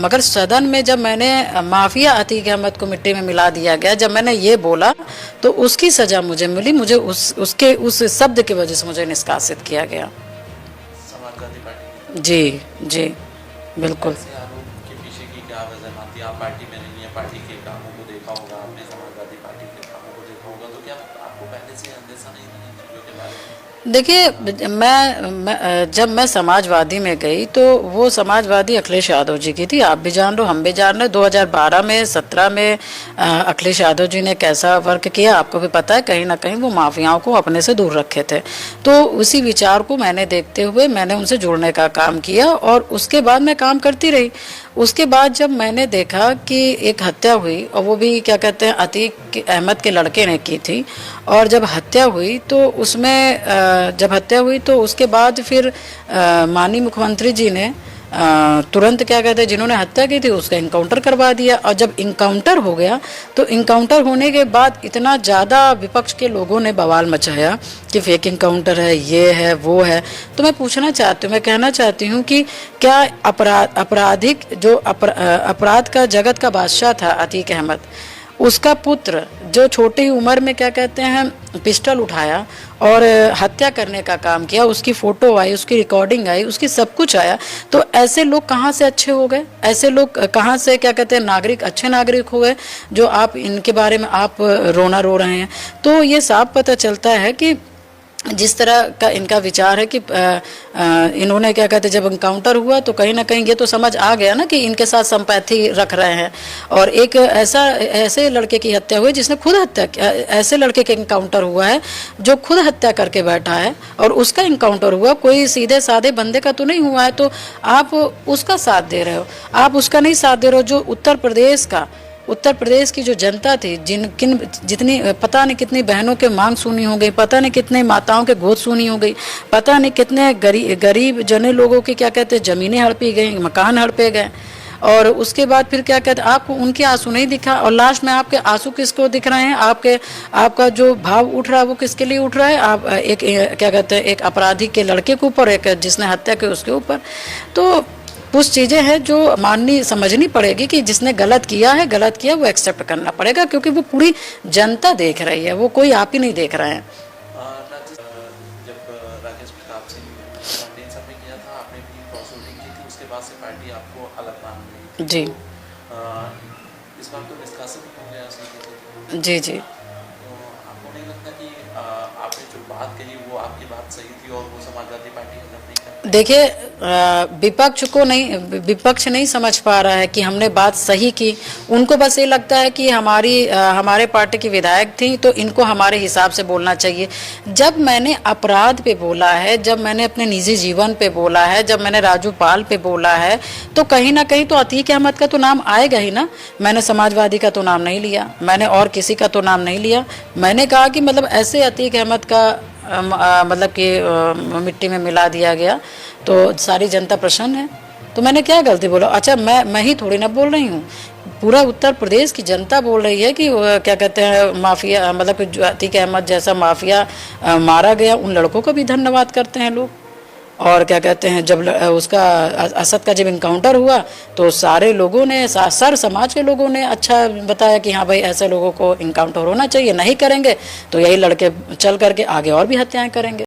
मगर सदन में जब मैंने माफिया अतीक अहमद को मिट्टी में मिला दिया गया, जब मैंने ये बोला तो उसकी सजा मुझे मिली, मुझे उसके उस शब्द की वजह से मुझे निष्कासित किया गया। समाजवादी पार्टी जी जी बिल्कुल। ऐसे आरोप के पीछे की क्या वजह मानती है? आप पार्टी में नहीं है, पार्टी के कामों को देखा होगा आपने, समाजवादी पार्टी के कामों को देखा होगा, तो क्या आपको पहले से अंदेशा नहीं था इन चीज़ों के बारे में? देखिए, जब मैं समाजवादी में गई तो वो समाजवादी अखिलेश यादव जी की थी। आप भी जान रहे हो, हम भी जान रहे हैं। 2012 में 17 में अखिलेश यादव जी ने कैसा वर्क किया आपको भी पता है। कहीं ना कहीं वो माफियाओं को अपने से दूर रखे थे। तो उसी विचार को मैंने देखते हुए मैंने उनसे जुड़ने का काम किया और उसके बाद मैं काम करती रही। उसके बाद जब मैंने देखा कि एक हत्या हुई, और वो भी क्या कहते हैं अतीक अहमद के लड़के ने की थी, और जब हत्या हुई तो उसमें जब हत्या हुई तो उसके बाद फिर माननीय मुख्यमंत्री जी ने तुरंत क्या कहते हैं जिन्होंने हत्या की थी उसका इनकाउंटर करवा दिया। और जब इनकाउंटर हो गया तो इनकाउंटर होने के बाद इतना ज़्यादा विपक्ष के लोगों ने बवाल मचाया कि फेक इनकाउंटर है, ये है, वो है। तो मैं पूछना चाहती हूँ, मैं कहना चाहती हूँ कि क्या आपराधिक जो अपराध का जगत का बादशाह था अतीक अहमद, उसका पुत्र जो छोटी उम्र में क्या कहते हैं पिस्टल उठाया और हत्या करने का काम किया, उसकी फ़ोटो आई, उसकी रिकॉर्डिंग आई, उसकी सब कुछ आया, तो ऐसे लोग कहाँ से अच्छे हो गए? ऐसे लोग कहाँ से क्या कहते हैं नागरिक, अच्छे नागरिक हो गए जो आप इनके बारे में आप रोना रो रहे हैं? तो ये साफ पता चलता है कि जिस तरह का इनका विचार है कि इन्होंने क्या कहते जब इनकाउंटर हुआ तो कहीं ना कहीं ये तो समझ आ गया ना कि इनके साथ संपैथी रख रहे हैं। और एक ऐसे लड़के की हत्या हुई जिसने खुद हत्या, ऐसे लड़के का इनकाउंटर हुआ है जो खुद हत्या करके बैठा है और उसका इनकाउंटर हुआ, कोई सीधे साधे बंदे का तो नहीं हुआ है। तो आप उसका साथ दे रहे हो, आप उसका नहीं साथ दे रहे हो जो उत्तर प्रदेश की जो जनता थी, जितनी पता नहीं कितनी बहनों के मांग सुनी हो गई, पता नहीं कितने माताओं के गोद सुनी हो गई, पता नहीं कितने गरीब जने लोगों की क्या कहते हैं ज़मीनें हड़पी गई, मकान हड़पे गए। और उसके बाद फिर क्या कहते हैं आपको उनके आंसू नहीं दिखा, और लास्ट में आपके आंसू किसको दिख रहे हैं? आपका जो भाव उठ रहा है वो किसके लिए उठ रहा है? आप एक क्या कहते हैं एक अपराधी के लड़के के ऊपर, एक जिसने हत्या की उसके ऊपर। तो कुछ चीज़ें हैं जो माननी समझनी पड़ेगी कि जिसने गलत किया वो एक्सेप्ट करना पड़ेगा, क्योंकि वो पूरी जनता देख रही है, वो कोई आप ही नहीं देख रहे हैं। जब राकेश प्रताप सिंह पांडेय साहब ने किया था, आपने भी क्रॉस वोटिंग की थी, उसके बाद से पार्टी आपको अलग मान रही थी। जी इस बार तो निष्कासित हो गया। जी जी। तो आपको नहीं लगता कि आपने जो बात कही वो आपकी बात सही थी और वो समाजवादी पार्टी गलत नहीं कर? देखिए, विपक्ष नहीं समझ पा रहा है कि हमने बात सही की। उनको बस ये लगता है कि हमारे पार्टी की विधायक थी तो इनको हमारे हिसाब से बोलना चाहिए। जब मैंने अपराध पे बोला है, जब मैंने अपने निजी जीवन पे बोला है, जब मैंने राजू पाल पे बोला है, तो कहीं ना कहीं तो अतीक अहमद का तो नाम आएगा ही ना। मैंने समाजवादी का तो नाम नहीं लिया, मैंने और किसी का तो नाम नहीं लिया। मैंने कहा कि मतलब ऐसे अतीक अहमद का मतलब कि मिट्टी में मिला दिया गया तो सारी जनता प्रसन्न है। तो मैंने क्या गलती बोला? अच्छा, मैं ही थोड़ी ना बोल रही हूँ, पूरा उत्तर प्रदेश की जनता बोल रही है कि क्या कहते हैं माफिया, मतलब कि जो अतीक अहमद जैसा माफिया मारा गया, उन लड़कों को भी धन्यवाद करते हैं लोग। और क्या कहते हैं जब उसका असद का जब इनकाउंटर हुआ तो सारे लोगों ने, सर समाज के लोगों ने अच्छा बताया कि हाँ भाई ऐसे लोगों को इनकाउंटर होना चाहिए, नहीं करेंगे तो यही लड़के चल करके आगे और भी हत्याएं करेंगे।